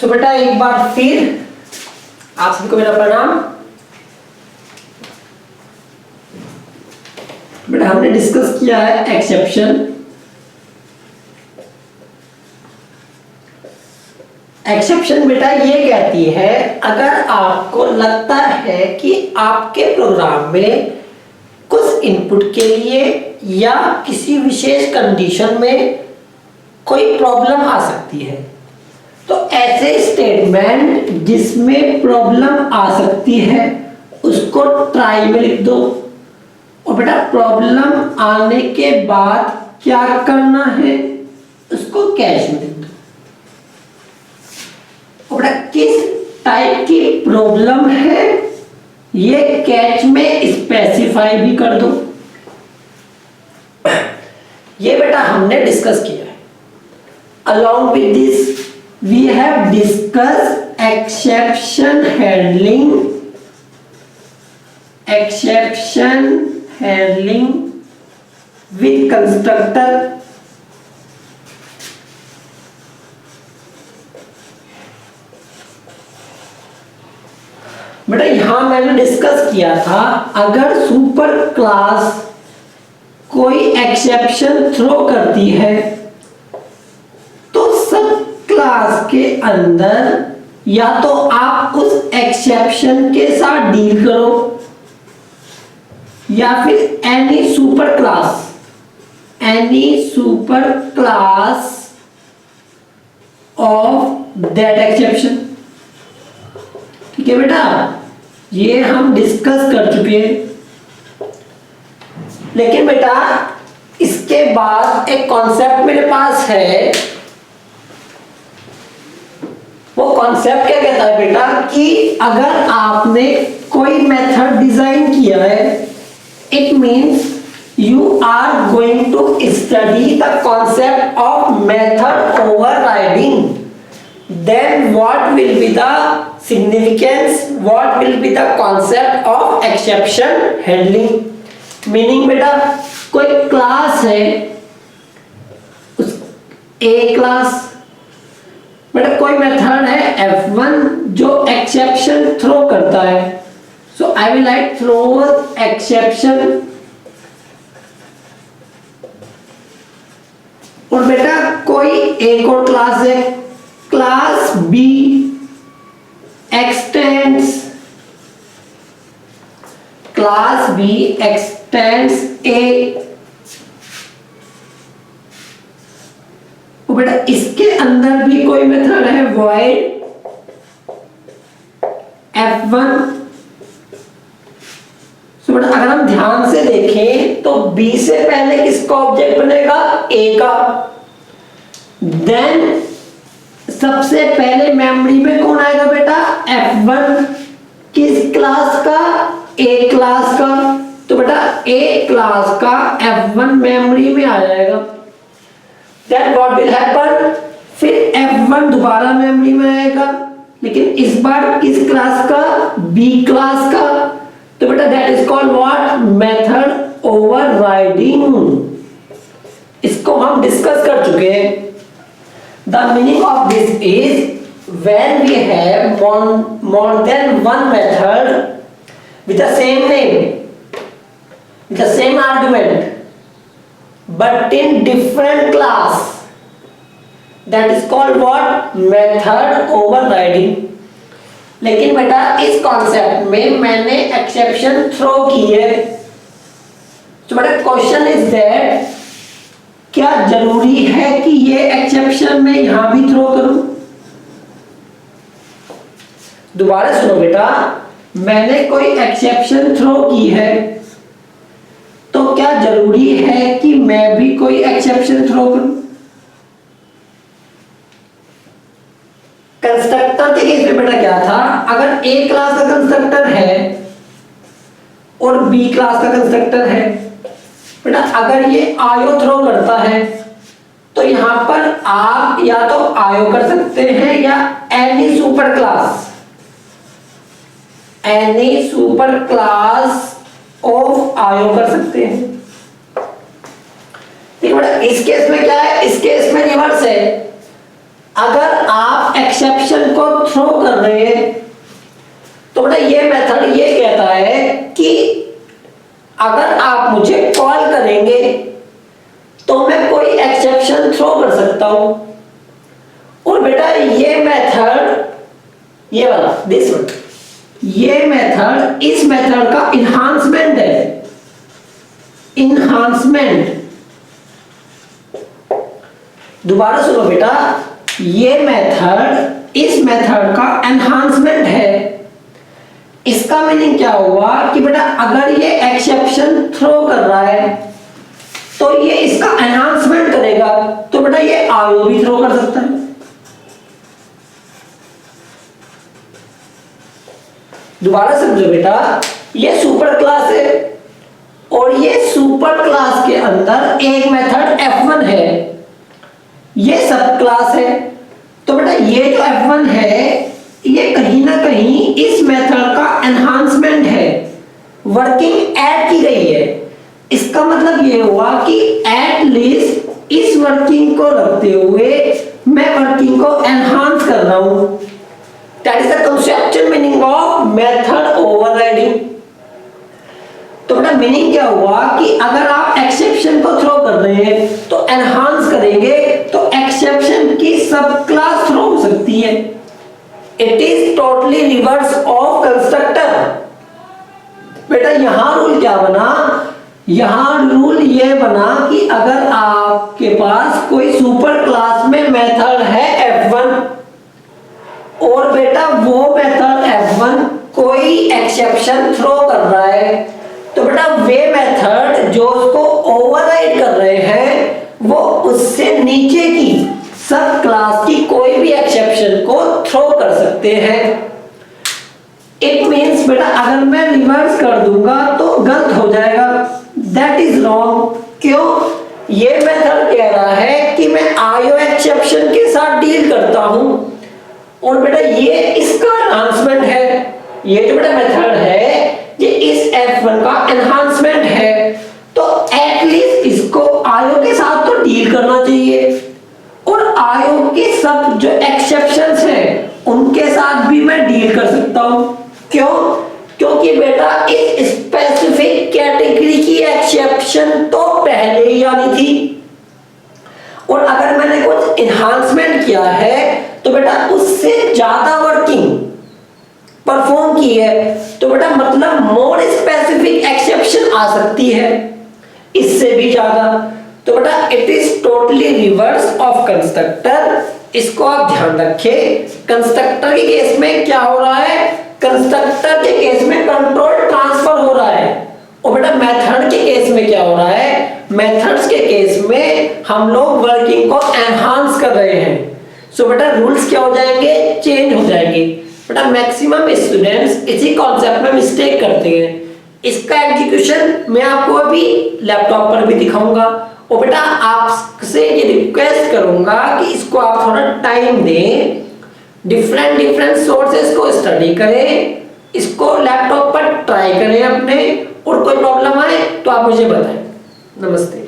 तो बेटा एक बार फिर आप सभी को मेरा प्रणाम। बेटा हमने डिस्कस किया है एक्सेप्शन। एक्सेप्शन बेटा ये कहती है अगर आपको लगता है कि आपके प्रोग्राम में कुछ इनपुट के लिए या किसी विशेष कंडीशन में कोई प्रॉब्लम आ सकती है, तो ऐसे स्टेटमेंट जिसमें प्रॉब्लम आ सकती है उसको ट्राई में लिख दो। और बेटा प्रॉब्लम आने के बाद क्या करना है, उसको कैच में लिख दो। और बेटा किस टाइप की प्रॉब्लम है ये कैच में स्पेसिफाई भी कर दो। ये बेटा हमने डिस्कस किया है। Along with this, we have discussed exception handling with constructor. बेटा यहां मैंने डिस्कस किया था अगर सुपर क्लास कोई एक्सेप्शन थ्रो करती है तो सब क्लास के अंदर या तो आप उस एक्सेप्शन के साथ डील करो या फिर any super class of that exception. ठीक है बेटा, ये हम डिस्कस कर चुके हैं। लेकिन बेटा इसके बाद एक कॉन्सेप्ट मेरे पास है। वो कॉन्सेप्ट क्या कहता है बेटा कि अगर आपने कोई मेथड डिजाइन किया है, it means you are going to study the concept of method overriding, then what will be the significance, what will be the concept of exception handling? Meaning बेटा कोई क्लास है, उस ए क्लास बेटा कोई method है F1 जो exception throw करता है। So I will write throws exception. और बेटा कोई एक और क्लास है, क्लास B extends A। बेटा इसके अंदर भी कोई मेथड है void F1। सो बेटा अगर हम ध्यान से देखें तो B से पहले किसका ऑब्जेक्ट बनेगा, A का। देन सबसे पहले मेमोरी में कौन आएगा बेटा, F1। किस क्लास का, A क्लास का। तो बेटा A क्लास का F1 मेमोरी में आ जाएगा। Then what will happen, फिर F1 दोबारा मेमोरी में आएगा, लेकिन इस बार किस क्लास का, B क्लास का। तो बेटा that is called what, method overriding. इसको हम डिस्कस कर चुके हैं। The meaning of this is when we have more than one method with the same name, with the same argument, but in different class, that is called what, method overriding। लेकिन बेटा इस concept में मैंने exception throw की है। तो बेटा question is that क्या जरूरी है कि ये एक्सेप्शन मैं यहां भी थ्रो करूं। दोबारा सुनो बेटा, मैंने कोई एक्सेप्शन थ्रो की है तो क्या जरूरी है कि मैं भी कोई एक्सेप्शन थ्रो करूं। कंस्ट्रक्टर के केस में बेटा क्या था, अगर ए क्लास का कंस्ट्रक्टर है और बी क्लास का कंस्ट्रक्टर है, बेटा अगर ये आयो थ्रो करता है तो यहां पर आप या तो आयो कर सकते हैं या एनी सुपर क्लास ऑफ आयो कर सकते हैं। ठीक है बेटा, इस केस में क्या है, इस केस में रिवर्स है। अगर आप एक्सेप्शन एक्सेप्शन को थ्रो कर रहे हैं। तो बेटा ये मेथड ये कहता है कि अगर आप मुझे कॉल करेंगे तो मैं कोई एक्सेप्शन थ्रो कर सकता हूं। और बेटा ये मेथड, ये वाला दिस वन, ये मेथड इस मेथड का इन्हांसमेंट है। इन्हांसमेंट, दोबारा सुनो बेटा, ये मेथड इस मेथड का एनहांसमेंट है। इसका मीनिंग क्या हुआ कि बेटा अगर ये एक्सेप्शन थ्रो कर रहा है तो ये इसका एनहांसमेंट करेगा, तो बेटा ये आयो भी थ्रो कर सकता है। दोबारा समझो बेटा, ये सुपर क्लास है और ये सुपर क्लास के अंदर एक मेथड F1 है, ये सब क्लास है। तो बेटा ये जो F1 है ये कहीं ना कहीं इस मेथड का एनहांसमेंट है, वर्किंग ऐड की गई है। इसका मतलब ये हुआ कि एटलीस्ट इस वर्किंग को रखते हुए मैं वर्किंग को एनहांस कर रहा हूं। That is the conceptual meaning of method overriding. तो बेटा मीनिंग क्या हुआ कि अगर आप एक्सेप्शन को थ्रो कर रहे हैं तो एनहांस करेंगे तो एक्सेप्शन की सब क्लास थ्रो हो सकती है। It is totally reverse of constructor. बेटा यहां रूल क्या बना, यहां रूल ये बना कि अगर आपके पास कोई सुपर क्लास में मेथड है F1 और बेटा वो मेथड F1 कोई एक्सेप्शन थ्रो कर रहा है, तो बेटा वे मेथड जो उसको ओवरराइड कर रहे हैं वो उससे नीचे की सब क्लास की कोई भी एक्सेप्शन को थ्रो कर सकते हैं। इट मींस बेटा अगर मैं रिवर्स कर दूंगा तो गलत हो जाएगा, दैट इज रॉन्ग। क्यों? ये मेथड कह रहा है कि मैं आयो एक्सेप्शन के साथ डील करता हूं और बेटा ये इसका एनहांसमेंट है। ये जो बेटा मेथड है ये इस F1 का एनहांसमेंट है, तो एटलीस्ट इसको आयो के साथ तो डील करना चाहिए और आयो के सब जो एक्सेप्शंस हैं उनके साथ भी मैं डील कर सकता हूं। क्यों? क्योंकि बेटा इस स्पेसिफिक कैटेगरी की एक्सेप्शन तो पहले ही आनी थी और अगर मैंने कुछ एनहांसमेंट किया है तो बेटा उससे ज्यादा वर्किंग परफॉर्म की है, तो बेटा मतलब मोर स्पेसिफिक एक्सेप्शन आ सकती है इससे भी ज्यादा। तो बेटा it is totally reverse of constructor, इसको आप ध्यान रखें। कंस्ट्रक्टर के केस में क्या हो रहा है, कंस्ट्रक्टर के केस में कंट्रोल ट्रांसफर हो रहा है और बेटा मेथड के केस में क्या हो रहा है, मेथड्स के केस में हम लोग वर्किंग को एनहांस कर रहे हैं। सो बेटा रूल्स क्या हो जाएंगे, चेंज हो जाएंगे। बेटा मैक्सिमम स्टूडेंट्स इसी कॉन्सेप्ट में मिस्टेक करते हैं। इसका एग्जीक्यूशन मैं आपको अभी लैपटॉप पर भी दिखाऊंगा और बेटा आपसे ये रिक्वेस्ट करूंगा कि इसको आप थोड़ा टाइम दें, डिफरेंट सोर्सेस को स्टडी करें, इसको लैपटॉप पर ट्राई करें अपने, और कोई प्रॉब्लम आए तो आप मुझे बताएं। नमस्ते।